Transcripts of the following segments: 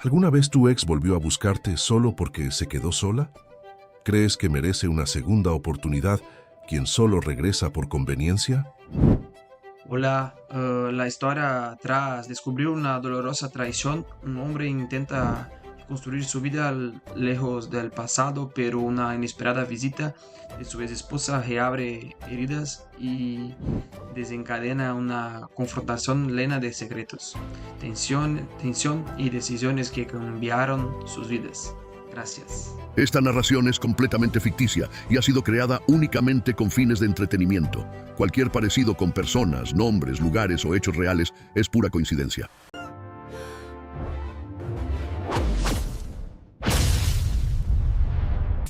¿Alguna vez tu ex volvió a buscarte solo porque se quedó sola? ¿Crees que merece una segunda oportunidad quien solo regresa por conveniencia? Hola, la historia tras descubrir una dolorosa traición, un hombre intenta construir su vida lejos del pasado, pero una inesperada visita de su ex esposa reabre heridas y desencadena una confrontación llena de secretos, tensión y decisiones que cambiaron sus vidas. Gracias. Esta narración es completamente ficticia y ha sido creada únicamente con fines de entretenimiento. Cualquier parecido con personas, nombres, lugares o hechos reales es pura coincidencia.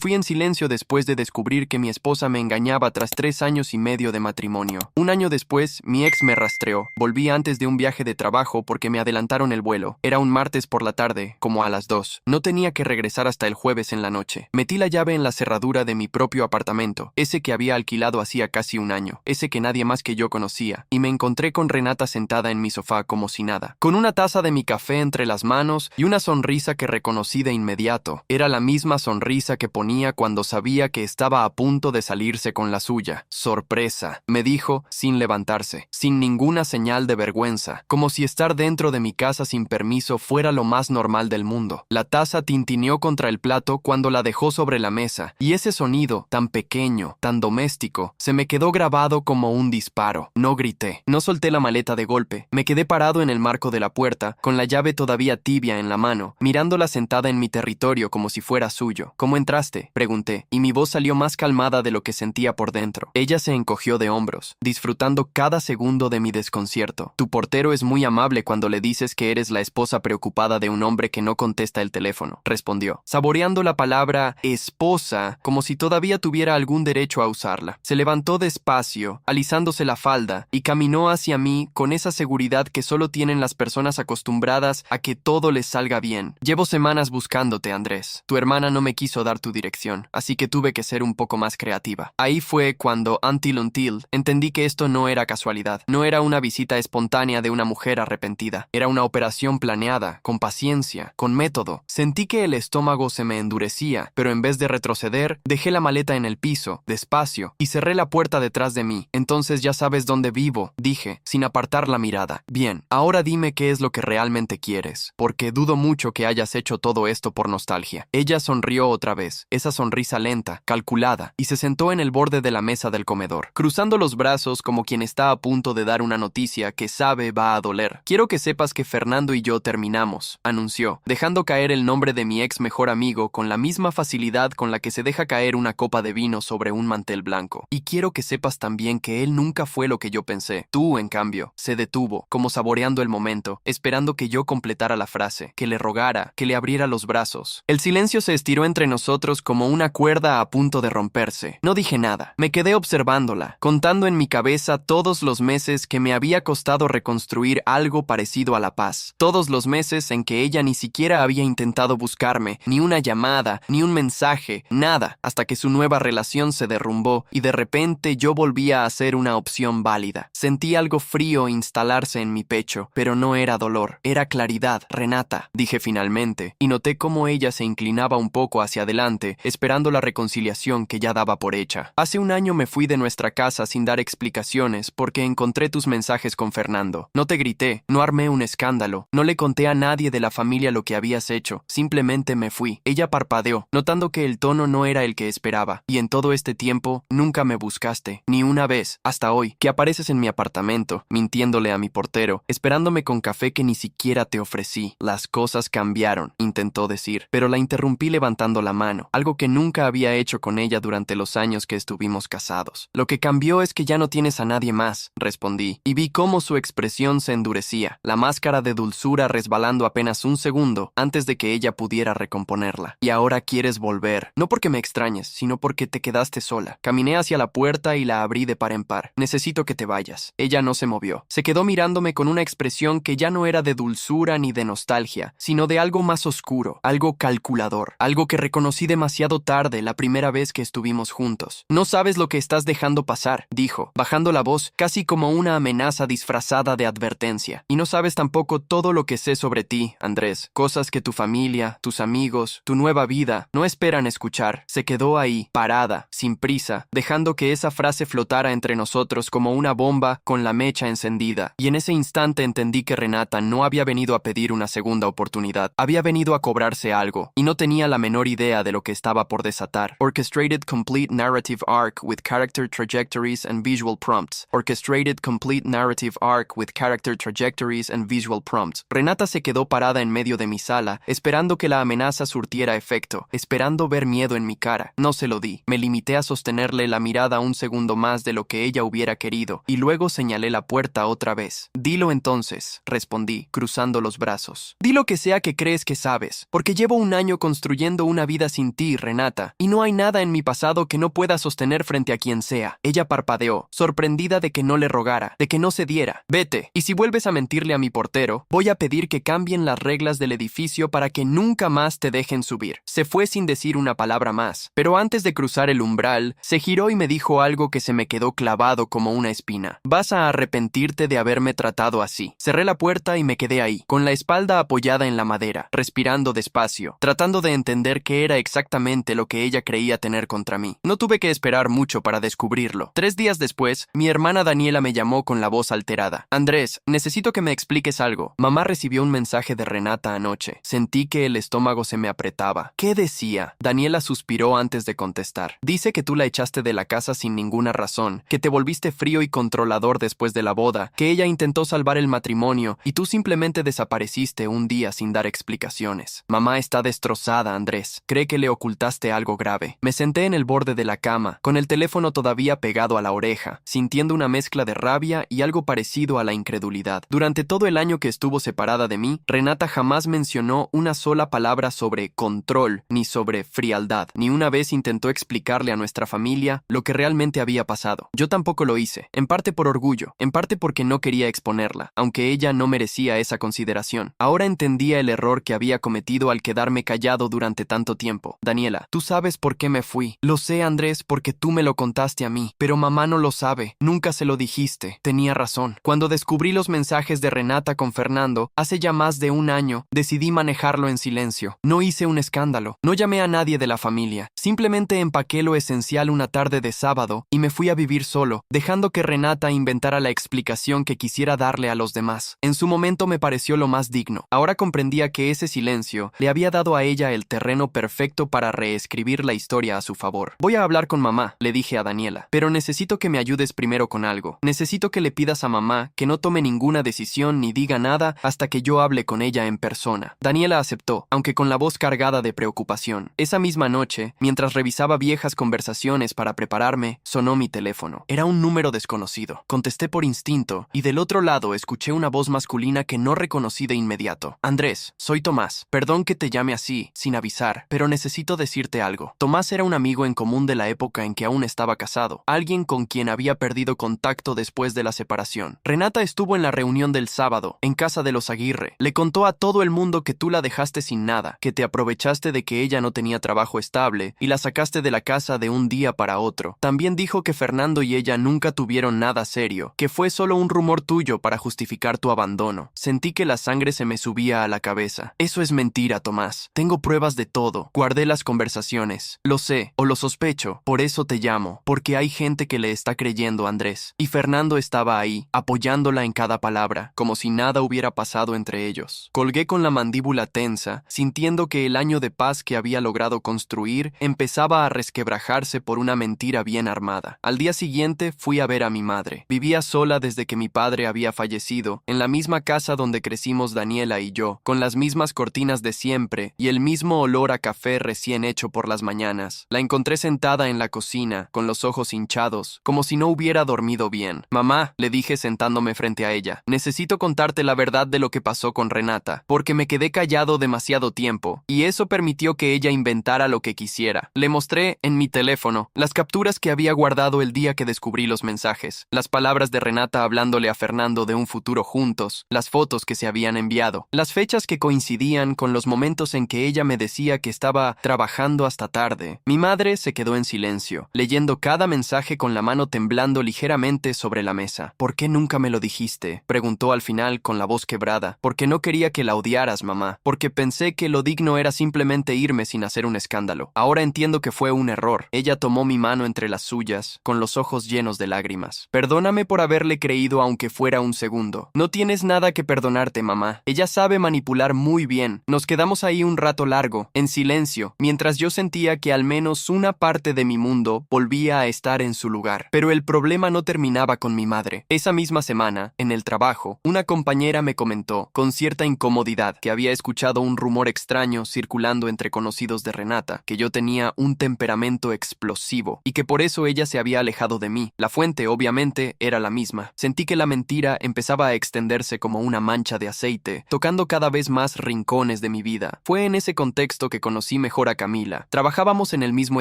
Fui en silencio después de descubrir que mi esposa me engañaba tras 3 años y medio de matrimonio. Un año después, mi ex me rastreó. Volví antes de un viaje de trabajo porque me adelantaron el vuelo. Era un martes por la tarde, como a las 2. No tenía que regresar hasta el jueves en la noche. Metí la llave en la cerradura de mi propio apartamento, ese que había alquilado hacía casi un año, ese que nadie más que yo conocía, y me encontré con Renata sentada en mi sofá como si nada, con una taza de mi café entre las manos y una sonrisa que reconocí de inmediato. Era la misma sonrisa que ponía cuando sabía que estaba a punto de salirse con la suya. Sorpresa, me dijo sin levantarse, sin ninguna señal de vergüenza, como si estar dentro de mi casa sin permiso fuera lo más normal del mundo. La taza tintineó contra el plato cuando la dejó sobre la mesa, y ese sonido, tan pequeño, tan doméstico, se me quedó grabado como un disparo. No grité, no solté la maleta de golpe, me quedé parado en el marco de la puerta, con la llave todavía tibia en la mano, mirándola sentada en mi territorio como si fuera suyo. ¿Cómo entraste?, pregunté, y mi voz salió más calmada de lo que sentía por dentro. Ella se encogió de hombros, disfrutando cada segundo de mi desconcierto. Tu portero es muy amable cuando le dices que eres la esposa preocupada de un hombre que no contesta el teléfono, respondió, saboreando la palabra esposa como si todavía tuviera algún derecho a usarla. Se levantó despacio, alisándose la falda, y caminó hacia mí con esa seguridad que solo tienen las personas acostumbradas a que todo les salga bien. Llevo semanas buscándote, Andrés. Tu hermana no me quiso dar tu dirección, así que tuve que ser un poco más creativa. Ahí fue cuando, until entendí que esto no era casualidad. No era una visita espontánea de una mujer arrepentida. Era una operación planeada, con paciencia, con método. Sentí que el estómago se me endurecía, pero en vez de retroceder, dejé la maleta en el piso, despacio, y cerré la puerta detrás de mí. Entonces ya sabes dónde vivo, dije, sin apartar la mirada. Bien, ahora dime qué es lo que realmente quieres, porque dudo mucho que hayas hecho todo esto por nostalgia. Ella sonrió otra vez, esa sonrisa lenta, calculada, y se sentó en el borde de la mesa del comedor, cruzando los brazos como quien está a punto de dar una noticia que sabe va a doler. Quiero que sepas que Fernando y yo terminamos, anunció, dejando caer el nombre de mi ex mejor amigo con la misma facilidad con la que se deja caer una copa de vino sobre un mantel blanco. Y quiero que sepas también que él nunca fue lo que yo pensé. Tú, en cambio, se detuvo, como saboreando el momento, esperando que yo completara la frase, que le rogara, que le abriera los brazos. El silencio se estiró entre nosotros como una cuerda a punto de romperse. No dije nada. Me quedé observándola, contando en mi cabeza todos los meses que me había costado reconstruir algo parecido a la paz. Todos los meses en que ella ni siquiera había intentado buscarme, ni una llamada, ni un mensaje, nada, hasta que su nueva relación se derrumbó y de repente yo volvía a ser una opción válida. Sentí algo frío instalarse en mi pecho, pero no era dolor, era claridad. Renata, dije finalmente, y noté cómo ella se inclinaba un poco hacia adelante, esperando la reconciliación que ya daba por hecha. Hace un año me fui de nuestra casa sin dar explicaciones porque encontré tus mensajes con Fernando. No te grité, no armé un escándalo, no le conté a nadie de la familia lo que habías hecho, simplemente me fui. Ella parpadeó, notando que el tono no era el que esperaba, y en todo este tiempo nunca me buscaste, ni una vez, hasta hoy, que apareces en mi apartamento, mintiéndole a mi portero, esperándome con café que ni siquiera te ofrecí. Las cosas cambiaron, intentó decir, pero la interrumpí levantando la mano, algo que nunca había hecho con ella durante los años que estuvimos casados. Lo que cambió es que ya no tienes a nadie más, respondí, y vi cómo su expresión se endurecía, la máscara de dulzura resbalando apenas un segundo antes de que ella pudiera recomponerla. Y ahora quieres volver, no porque me extrañes, sino porque te quedaste sola. Caminé hacia la puerta y la abrí de par en par. Necesito que te vayas. Ella no se movió. Se quedó mirándome con una expresión que ya no era de dulzura ni de nostalgia, sino de algo más oscuro, algo calculador, algo que reconocí demasiado demasiado tarde la primera vez que estuvimos juntos. No sabes lo que estás dejando pasar, dijo, bajando la voz, casi como una amenaza disfrazada de advertencia. Y no sabes tampoco todo lo que sé sobre ti, Andrés. Cosas que tu familia, tus amigos, tu nueva vida no esperan escuchar. Se quedó ahí, parada, sin prisa, dejando que esa frase flotara entre nosotros como una bomba con la mecha encendida. Y en ese instante entendí que Renata no había venido a pedir una segunda oportunidad. Había venido a cobrarse algo, y no tenía la menor idea de lo que estaba por desatar. Orchestrated complete narrative arc with character trajectories and visual prompts. Orchestrated complete narrative arc with character trajectories and visual prompts. Renata se quedó parada en medio de mi sala, esperando que la amenaza surtiera efecto, esperando ver miedo en mi cara. No se lo di. Me limité a sostenerle la mirada un segundo más de lo que ella hubiera querido, y luego señalé la puerta otra vez. Dilo entonces, respondí, cruzando los brazos. Di lo que sea que crees que sabes, porque llevo un año construyendo una vida sin ti, Renata, y no hay nada en mi pasado que no pueda sostener frente a quien sea. Ella parpadeó, sorprendida de que no le rogara, de que no cediera. Vete, y si vuelves a mentirle a mi portero, voy a pedir que cambien las reglas del edificio para que nunca más te dejen subir. Se fue sin decir una palabra más, pero antes de cruzar el umbral, se giró y me dijo algo que se me quedó clavado como una espina. Vas a arrepentirte de haberme tratado así. Cerré la puerta y me quedé ahí, con la espalda apoyada en la madera, respirando despacio, tratando de entender qué era exactamente lo que ella creía tener contra mí. No tuve que esperar mucho para descubrirlo. 3 días después, mi hermana Daniela me llamó con la voz alterada. Andrés, necesito que me expliques algo. Mamá recibió un mensaje de Renata anoche. Sentí que el estómago se me apretaba. ¿Qué decía? Daniela suspiró antes de contestar. Dice que tú la echaste de la casa sin ninguna razón, que te volviste frío y controlador después de la boda, que ella intentó salvar el matrimonio y tú simplemente desapareciste un día sin dar explicaciones. Mamá está destrozada, Andrés. Cree que le ocultaste algo grave. Me senté en el borde de la cama, con el teléfono todavía pegado a la oreja, sintiendo una mezcla de rabia y algo parecido a la incredulidad. Durante todo el año que estuvo separada de mí, Renata jamás mencionó una sola palabra sobre control ni sobre frialdad. Ni una vez intentó explicarle a nuestra familia lo que realmente había pasado. Yo tampoco lo hice, en parte por orgullo, en parte porque no quería exponerla, aunque ella no merecía esa consideración. Ahora entendía el error que había cometido al quedarme callado durante tanto tiempo. Daniela, tú sabes por qué me fui. Lo sé, Andrés, porque tú me lo contaste a mí, pero mamá no lo sabe. Nunca se lo dijiste. Tenía razón. Cuando descubrí los mensajes de Renata con Fernando, hace ya más de un año, decidí manejarlo en silencio. No hice un escándalo. No llamé a nadie de la familia. Simplemente empaqué lo esencial una tarde de sábado y me fui a vivir solo, dejando que Renata inventara la explicación que quisiera darle a los demás. En su momento me pareció lo más digno. Ahora comprendía que ese silencio le había dado a ella el terreno perfecto para reescribir la historia a su favor. Voy a hablar con mamá, le dije a Daniela, pero necesito que me ayudes primero con algo. Necesito que le pidas a mamá que no tome ninguna decisión ni diga nada hasta que yo hable con ella en persona. Daniela aceptó, aunque con la voz cargada de preocupación. Esa misma noche, mientras revisaba viejas conversaciones para prepararme, sonó mi teléfono. Era un número desconocido. Contesté por instinto, y del otro lado escuché una voz masculina que no reconocí de inmediato. Andrés, soy Tomás. Perdón que te llame así, sin avisar, pero necesito decirte algo. Tomás era un amigo en común de la época en que aún estaba casado, alguien con quien había perdido contacto después de la separación. Renata estuvo en la reunión del sábado, en casa de los Aguirre. Le contó a todo el mundo que tú la dejaste sin nada, que te aprovechaste de que ella no tenía trabajo estable y la sacaste de la casa de un día para otro. También dijo que Fernando y ella nunca tuvieron nada serio, que fue solo un rumor tuyo para justificar tu abandono. Sentí que la sangre se me subía a la cabeza. Eso es mentira, Tomás. Tengo pruebas de todo. Guardé las conversaciones. Lo sé, o lo sospecho. Por eso te llamo, porque hay gente que le está creyendo a Andrés. Y Fernando estaba ahí, apoyándola en cada palabra, como si nada hubiera pasado entre ellos. Colgué con la mandíbula tensa, sintiendo que el año de paz que había logrado construir empezaba a resquebrajarse por una mentira bien armada. Al día siguiente fui a ver a mi madre. Vivía sola desde que mi padre había fallecido, en la misma casa donde crecimos Daniela y yo, con las mismas cortinas de siempre y el mismo olor a café recién hecho por las mañanas. La encontré sentada en la cocina, con los ojos hinchados, como si no hubiera dormido bien. Mamá, le dije sentándome frente a ella, necesito contarte la verdad de lo que pasó con Renata, porque me quedé callado demasiado tiempo, y eso permitió que ella inventara lo que quisiera. Le mostré, en mi teléfono, las capturas que había guardado el día que descubrí los mensajes, las palabras de Renata hablándole a Fernando de un futuro juntos, las fotos que se habían enviado, las fechas que coincidían con los momentos en que ella me decía que estaba trabajando trabajando hasta tarde. Mi madre se quedó en silencio, leyendo cada mensaje con la mano temblando ligeramente sobre la mesa. ¿Por qué nunca me lo dijiste?, preguntó al final con la voz quebrada. Porque no quería que la odiaras, mamá. Porque pensé que lo digno era simplemente irme sin hacer un escándalo. Ahora entiendo que fue un error. Ella tomó mi mano entre las suyas, con los ojos llenos de lágrimas. Perdóname por haberle creído aunque fuera un segundo. No tienes nada que perdonarte, mamá. Ella sabe manipular muy bien. Nos quedamos ahí un rato largo, en silencio, mientras yo sentía que al menos una parte de mi mundo volvía a estar en su lugar. Pero el problema no terminaba con mi madre. Esa misma semana, en el trabajo, una compañera me comentó, con cierta incomodidad, que había escuchado un rumor extraño circulando entre conocidos de Renata, que yo tenía un temperamento explosivo y que por eso ella se había alejado de mí. La fuente, obviamente, era la misma. Sentí que la mentira empezaba a extenderse como una mancha de aceite, tocando cada vez más rincones de mi vida. Fue en ese contexto que conocí mejor a Camila. Trabajábamos en el mismo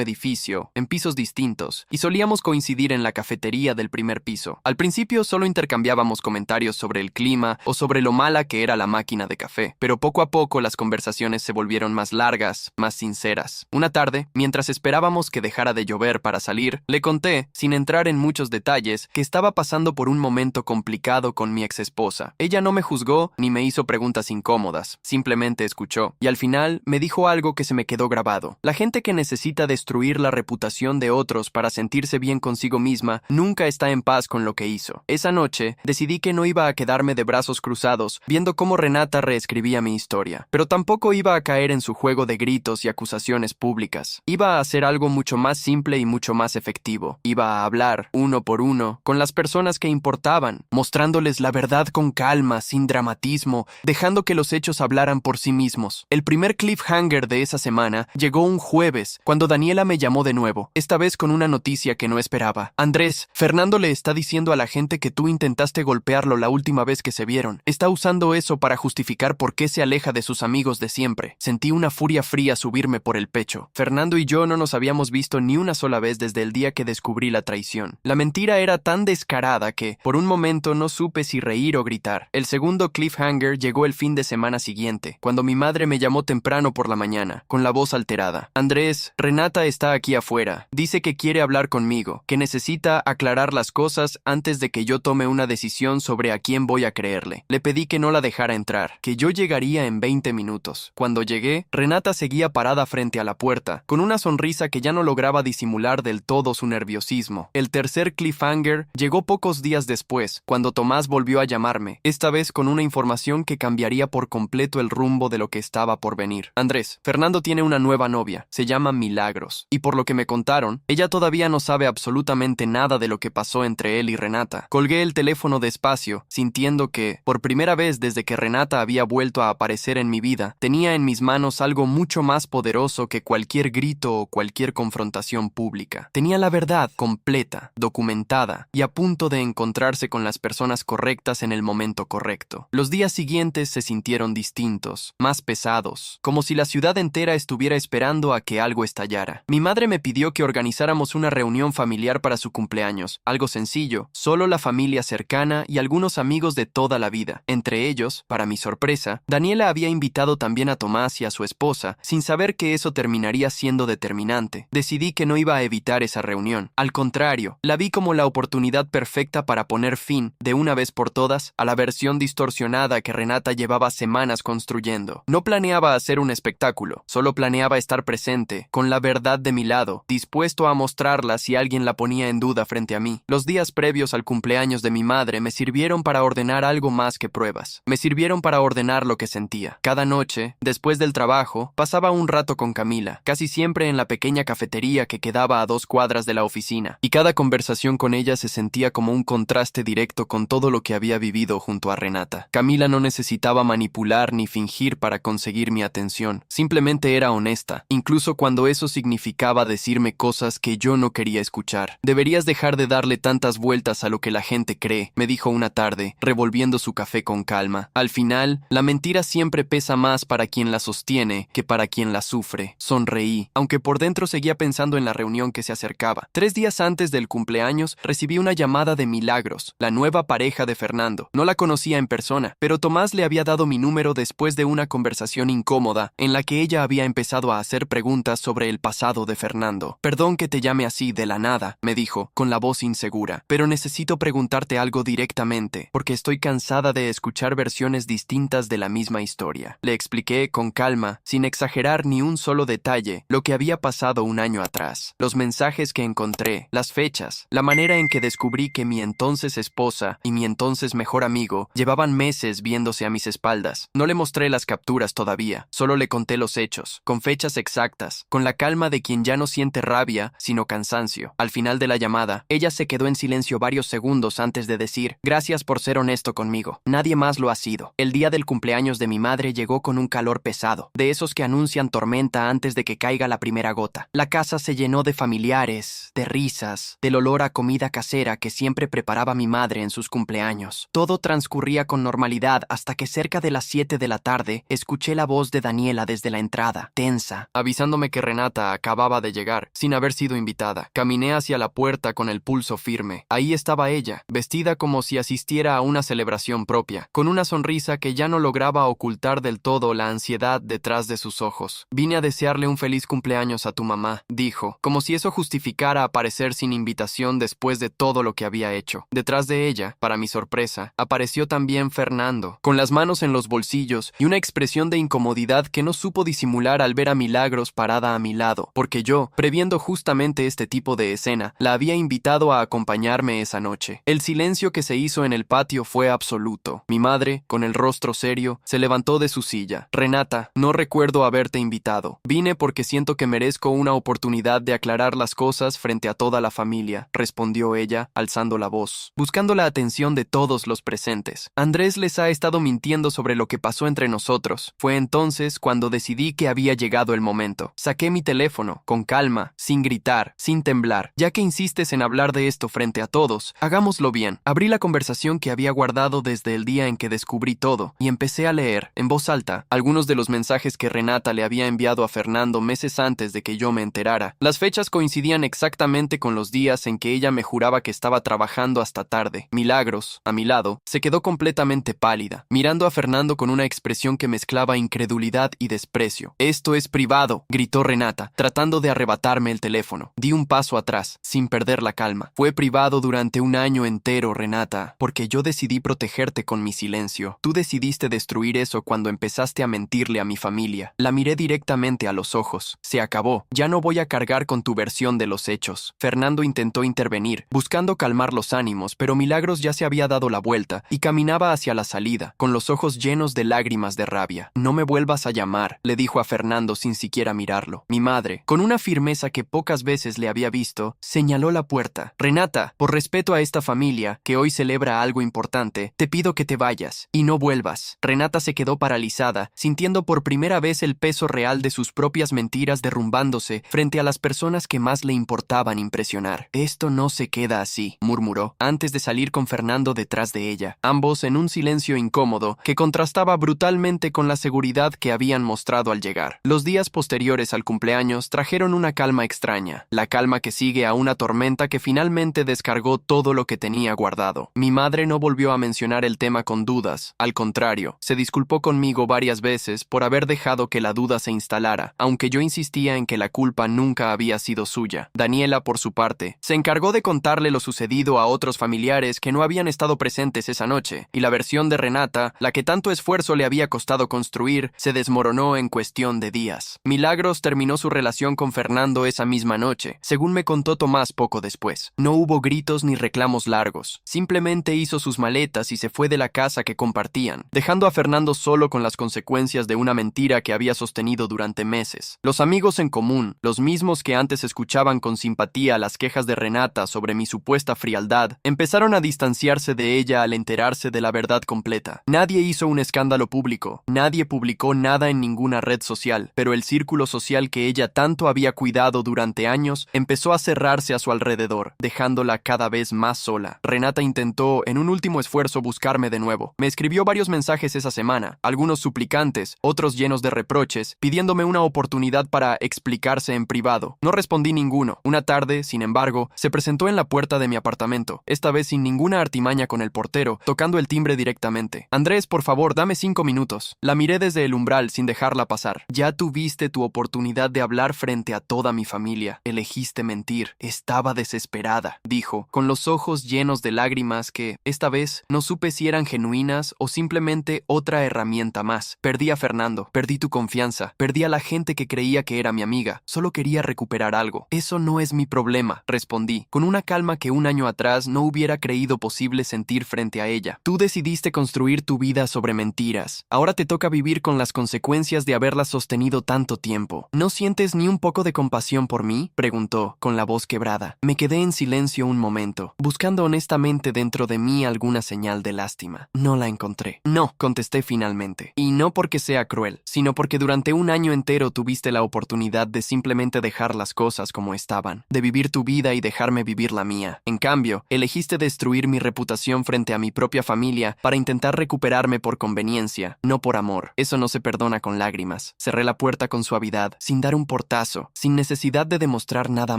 edificio, en pisos distintos, y solíamos coincidir en la cafetería del primer piso. Al principio solo intercambiábamos comentarios sobre el clima o sobre lo mala que era la máquina de café, pero poco a poco las conversaciones se volvieron más largas, más sinceras. Una tarde, mientras esperábamos que dejara de llover para salir, le conté, sin entrar en muchos detalles, que estaba pasando por un momento complicado con mi exesposa. Ella no me juzgó ni me hizo preguntas incómodas, simplemente escuchó, y al final me dijo algo que se me quedó grabado. La gente que necesita destruir la reputación de otros para sentirse bien consigo misma nunca está en paz con lo que hizo. Esa noche decidí que no iba a quedarme de brazos cruzados viendo cómo Renata reescribía mi historia, pero tampoco iba a caer en su juego de gritos y acusaciones públicas. Iba a hacer algo mucho más simple y mucho más efectivo. Iba a hablar, uno por uno, con las personas que importaban, mostrándoles la verdad con calma, sin dramatismo, dejando que los hechos hablaran por sí mismos. El primer cliffhanger de esa semana llegó un jueves, cuando Daniela me llamó de nuevo, esta vez con una noticia que no esperaba. Andrés, Fernando le está diciendo a la gente que tú intentaste golpearlo la última vez que se vieron. Está usando eso para justificar por qué se aleja de sus amigos de siempre. Sentí una furia fría subirme por el pecho. Fernando y yo no nos habíamos visto ni una sola vez desde el día que descubrí la traición. La mentira era tan descarada que, por un momento, no supe si reír o gritar. El segundo cliffhanger llegó el fin de semana siguiente, cuando mi madre me llamó temprano por la mañana, con la voz alterada. Andrés, Renata está aquí afuera. Dice que quiere hablar conmigo, que necesita aclarar las cosas antes de que yo tome una decisión sobre a quién voy a creerle. Le pedí que no la dejara entrar, que yo llegaría en 20 minutos. Cuando llegué, Renata seguía parada frente a la puerta, con una sonrisa que ya no lograba disimular del todo su nerviosismo. El tercer cliffhanger llegó pocos días después, cuando Tomás volvió a llamarme, esta vez con una información que cambiaría por completo el rumbo de lo que estaba por venir. Andrés, Fernando tiene una nueva novia, se llama Milagros, y por lo que me contaron, ella todavía no sabe absolutamente nada de lo que pasó entre él y Renata. Colgué el teléfono despacio, sintiendo que, por primera vez desde que Renata había vuelto a aparecer en mi vida, tenía en mis manos algo mucho más poderoso que cualquier grito o cualquier confrontación pública. Tenía la verdad completa, documentada, y a punto de encontrarse con las personas correctas en el momento correcto. Los días siguientes se sintieron distintos, más pesados, como si la ciudad entera estuviera esperando a que algo estallara. Mi madre me pidió que organizáramos una reunión familiar para su cumpleaños, algo sencillo, solo la familia cercana y algunos amigos de toda la vida. Entre ellos, para mi sorpresa, Daniela había invitado también a Tomás y a su esposa, sin saber que eso terminaría siendo determinante. Decidí que no iba a evitar esa reunión. Al contrario, la vi como la oportunidad perfecta para poner fin, de una vez por todas, a la versión distorsionada que Renata llevaba semanas construyendo. No planeaba hacer un espectáculo, solo planeaba estar presente, con la verdad de mi lado, dispuesto a mostrarla si alguien la ponía en duda frente a mí. Los días previos al cumpleaños de mi madre me sirvieron para ordenar algo más que pruebas. Me sirvieron para ordenar lo que sentía. Cada noche, después del trabajo, pasaba un rato con Camila, casi siempre en la pequeña cafetería que quedaba a 2 cuadras de la oficina, y cada conversación con ella se sentía como un contraste directo con todo lo que había vivido junto a Renata. Camila no necesitaba manipular ni fingir para conseguir mi atención, simplemente era honesta, incluso cuando eso significaba decirme cosas que yo no quería escuchar. Deberías dejar de darle tantas vueltas a lo que la gente cree, me dijo una tarde, revolviendo su café con calma. Al final, la mentira siempre pesa más para quien la sostiene que para quien la sufre. Sonreí, aunque por dentro seguía pensando en la reunión que se acercaba. 3 días antes del cumpleaños, recibí una llamada de Milagros, la nueva pareja de Fernando. No la conocía en persona, pero Tomás le había dado mi número después de una conversación incómoda en la que ella había empezado comenzado a hacer preguntas sobre el pasado de Fernando. Perdón que te llame así de la nada, me dijo, con la voz insegura, pero necesito preguntarte algo directamente, porque estoy cansada de escuchar versiones distintas de la misma historia. Le expliqué con calma, sin exagerar ni un solo detalle, lo que había pasado un año atrás, los mensajes que encontré, las fechas, la manera en que descubrí que mi entonces esposa y mi entonces mejor amigo llevaban meses viéndose a mis espaldas. No le mostré las capturas todavía, solo le conté los hechos, con fechas exactas, con la calma de quien ya no siente rabia, sino cansancio. Al final de la llamada, ella se quedó en silencio varios segundos antes de decir, gracias por ser honesto conmigo. Nadie más lo ha sido. El día del cumpleaños de mi madre llegó con un calor pesado, de esos que anuncian tormenta antes de que caiga la primera gota. La casa se llenó de familiares, de risas, del olor a comida casera que siempre preparaba mi madre en sus cumpleaños. Todo transcurría con normalidad hasta que cerca de las 7 de la tarde escuché la voz de Daniela desde la entrada, tensa, avisándome que Renata acababa de llegar, sin haber sido invitada. Caminé hacia la puerta con el pulso firme. Ahí estaba ella, vestida como si asistiera a una celebración propia, con una sonrisa que ya no lograba ocultar del todo la ansiedad detrás de sus ojos. Vine a desearle un feliz cumpleaños a tu mamá, dijo, como si eso justificara aparecer sin invitación después de todo lo que había hecho. Detrás de ella, para mi sorpresa, apareció también Fernando, con las manos en los bolsillos y una expresión de incomodidad que no supo disimular al ver a Milagros parada a mi lado, porque yo, previendo justamente este tipo de escena, la había invitado a acompañarme esa noche. El silencio que se hizo en el patio fue absoluto. Mi madre, con el rostro serio, se levantó de su silla. Renata, no recuerdo haberte invitado. Vine porque siento que merezco una oportunidad de aclarar las cosas frente a toda la familia, respondió ella, alzando la voz, buscando la atención de todos los presentes. Andrés les ha estado mintiendo sobre lo que pasó entre nosotros. Fue entonces cuando decidí que había llegado el momento. Saqué mi teléfono, con calma, sin gritar, sin temblar. Ya que insistes en hablar de esto frente a todos, hagámoslo bien. Abrí la conversación que había guardado desde el día en que descubrí todo, y empecé a leer, en voz alta, algunos de los mensajes que Renata le había enviado a Fernando meses antes de que yo me enterara. Las fechas coincidían exactamente con los días en que ella me juraba que estaba trabajando hasta tarde. Milagros, a mi lado, se quedó completamente pálida, mirando a Fernando con una expresión que mezclaba incredulidad y desprecio. «Esto es privado», gritó Renata, tratando de arrebatarme el teléfono. Di un paso atrás, sin perder la calma. «Fue privado durante un año entero, Renata, porque yo decidí protegerte con mi silencio. Tú decidiste destruir eso cuando empezaste a mentirle a mi familia». La miré directamente a los ojos. «Se acabó. Ya no voy a cargar con tu versión de los hechos». Fernando intentó intervenir, buscando calmar los ánimos, pero Milagros ya se había dado la vuelta y caminaba hacia la salida, con los ojos llenos de lágrimas de rabia. «No me vuelvas a llamar», le dijo a Fernando sin siquiera mirarlo. Mi madre, con una firmeza que pocas veces le había visto, señaló la puerta. «Renata, por respeto a esta familia, que hoy celebra algo importante, te pido que te vayas y no vuelvas». Renata se quedó paralizada, sintiendo por primera vez el peso real de sus propias mentiras derrumbándose frente a las personas que más le importaban impresionar. «Esto no se queda así», murmuró, antes de salir con Fernando detrás de ella, ambos en un silencio incómodo que contrastaba brutalmente con la seguridad que habían mostrado al llegar. Los días posteriores al cumpleaños trajeron una calma extraña, la calma que sigue a una tormenta que finalmente descargó todo lo que tenía guardado. Mi madre no volvió a mencionar el tema con dudas, al contrario, se disculpó conmigo varias veces por haber dejado que la duda se instalara, aunque yo insistía en que la culpa nunca había sido suya. Daniela, por su parte, se encargó de contarle lo sucedido a otros familiares que no habían estado presentes esa noche, y la versión de Renata, la que tanto esfuerzo le había costado construir, se desmoronó en cuestión de días. Milagros terminó su relación con Fernando esa misma noche, según me contó Tomás poco después. No hubo gritos ni reclamos largos, simplemente hizo sus maletas y se fue de la casa que compartían, dejando a Fernando solo con las consecuencias de una mentira que había sostenido durante meses. Los amigos en común, los mismos que antes escuchaban con simpatía las quejas de Renata sobre mi supuesta frialdad, empezaron a distanciarse de ella al enterarse de la verdad completa. Nadie hizo un escándalo público, nadie publicó nada en ninguna red social, pero el círculo social que ella tanto había cuidado durante años empezó a cerrarse a su alrededor, dejándola cada vez más sola. Renata intentó, en un último esfuerzo, buscarme de nuevo. Me escribió varios mensajes esa semana, algunos suplicantes, otros llenos de reproches, pidiéndome una oportunidad para explicarse en privado. No respondí ninguno. Una tarde, sin embargo, se presentó en la puerta de mi apartamento, esta vez sin ninguna artimaña con el portero, tocando el timbre directamente. «Andrés, por favor, dame 5 minutos». La miré desde el umbral sin dejarla pasar. «Ya tu vida tuviste tu oportunidad de hablar frente a toda mi familia. Elegiste mentir. Estaba desesperada, dijo, con los ojos llenos de lágrimas que, esta vez, no supe si eran genuinas o simplemente otra herramienta más. Perdí a Fernando, perdí tu confianza, perdí a la gente que creía que era mi amiga. Solo quería recuperar algo. Eso no es mi problema, respondí, con una calma que un año atrás no hubiera creído posible sentir frente a ella. Tú decidiste construir tu vida sobre mentiras. Ahora te toca vivir con las consecuencias de haberlas sostenido tanto tiempo. ¿No sientes ni un poco de compasión por mí?, preguntó, con la voz quebrada. Me quedé en silencio un momento, buscando honestamente dentro de mí alguna señal de lástima. No la encontré. No, contesté finalmente. Y no porque sea cruel, sino porque durante un año entero tuviste la oportunidad de simplemente dejar las cosas como estaban, de vivir tu vida y dejarme vivir la mía. En cambio, elegiste destruir mi reputación frente a mi propia familia para intentar recuperarme por conveniencia, no por amor. Eso no se perdona con lágrimas. Cerré la puerta con suavidad, sin dar un portazo, sin necesidad de demostrar nada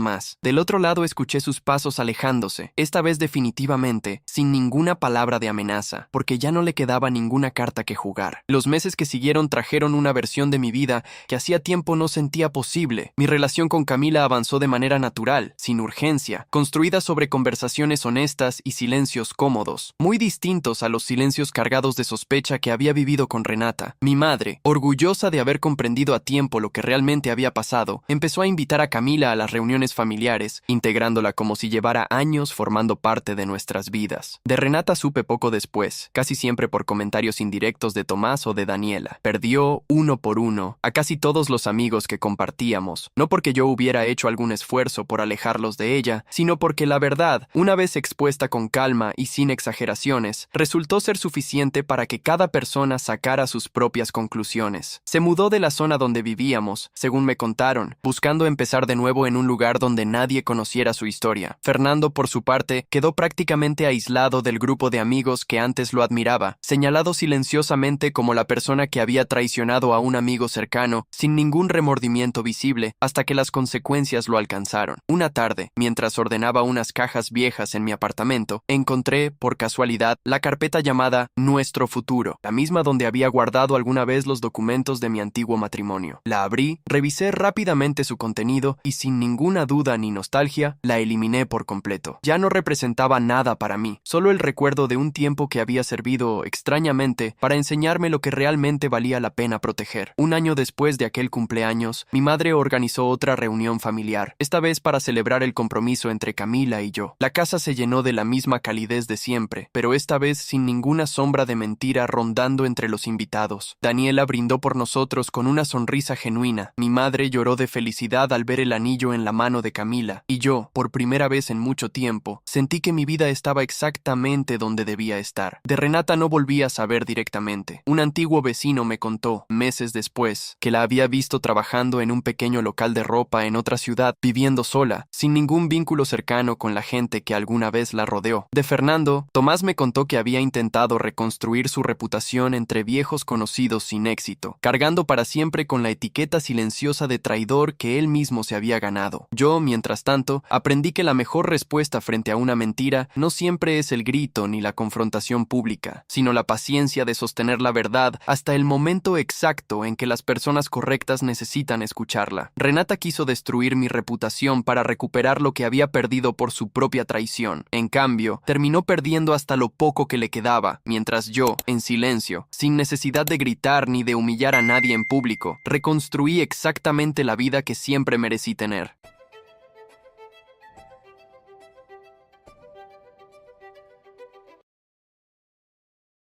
más. Del otro lado escuché sus pasos alejándose, esta vez definitivamente, sin ninguna palabra de amenaza, porque ya no le quedaba ninguna carta que jugar. Los meses que siguieron trajeron una versión de mi vida que hacía tiempo no sentía posible. Mi relación con Camila avanzó de manera natural, sin urgencia, construida sobre conversaciones honestas y silencios cómodos, muy distintos a los silencios cargados de sospecha que había vivido con Renata. Mi madre, orgullosa de haber comprendido a tiempo lo que realmente había pasado, empezó a invitar a Camila a las reuniones familiares, integrándola como si llevara años formando parte de nuestras vidas. De Renata supe poco después, casi siempre por comentarios indirectos de Tomás o de Daniela. Perdió, uno por uno, a casi todos los amigos que compartíamos, no porque yo hubiera hecho algún esfuerzo por alejarlos de ella, sino porque la verdad, una vez expuesta con calma y sin exageraciones, resultó ser suficiente para que cada persona sacara sus propias conclusiones. Se mudó de la zona donde vivíamos, según me contaron, buscando empezar de nuevo en un lugar donde nadie conociera su historia. Fernando, por su parte, quedó prácticamente aislado del grupo de amigos que antes lo admiraba, señalado silenciosamente como la persona que había traicionado a un amigo cercano, sin ningún remordimiento visible, hasta que las consecuencias lo alcanzaron. Una tarde, mientras ordenaba unas cajas viejas en mi apartamento, encontré, por casualidad, la carpeta llamada Nuestro Futuro, la misma donde había guardado alguna vez los documentos de mi antiguo matrimonio. La abrí, revisé rápidamente su contenido y sin ninguna duda ni nostalgia, la eliminé por completo. Ya no representaba nada para mí, solo el recuerdo de un tiempo que había servido, extrañamente, para enseñarme lo que realmente valía la pena proteger. Un año después de aquel cumpleaños, mi madre organizó otra reunión familiar, esta vez para celebrar el compromiso entre Camila y yo. La casa se llenó de la misma calidez de siempre, pero esta vez sin ninguna sombra de mentira rondando entre los invitados. Daniela brindó por nosotros con una sonrisa genuina. Mi madre lloró de felicidad al ver el anillo en la mano de Camila, y yo, por primera vez en mucho tiempo, sentí que mi vida estaba exactamente donde debía estar. De Renata no volví a saber directamente. Un antiguo vecino me contó, meses después, que la había visto trabajando en un pequeño local de ropa en otra ciudad, viviendo sola, sin ningún vínculo cercano con la gente que alguna vez la rodeó. De Fernando, Tomás me contó que había intentado reconstruir su reputación entre viejos conocidos sin éxito, cargando para siempre con la etiqueta silenciosa de traidor que él mismo se había ganado. Yo, mientras tanto, aprendí que la mejor respuesta frente a una mentira no siempre es el grito ni la confrontación pública, sino la paciencia de sostener la verdad hasta el momento exacto en que las personas correctas necesitan escucharla. Renata quiso destruir mi reputación para recuperar lo que había perdido por su propia traición. En cambio, terminó perdiendo hasta lo poco que le quedaba, mientras yo, en silencio, sin necesidad de gritar ni de humillar a nadie en público, reconstruí exactamente la vida que siempre merecí tener.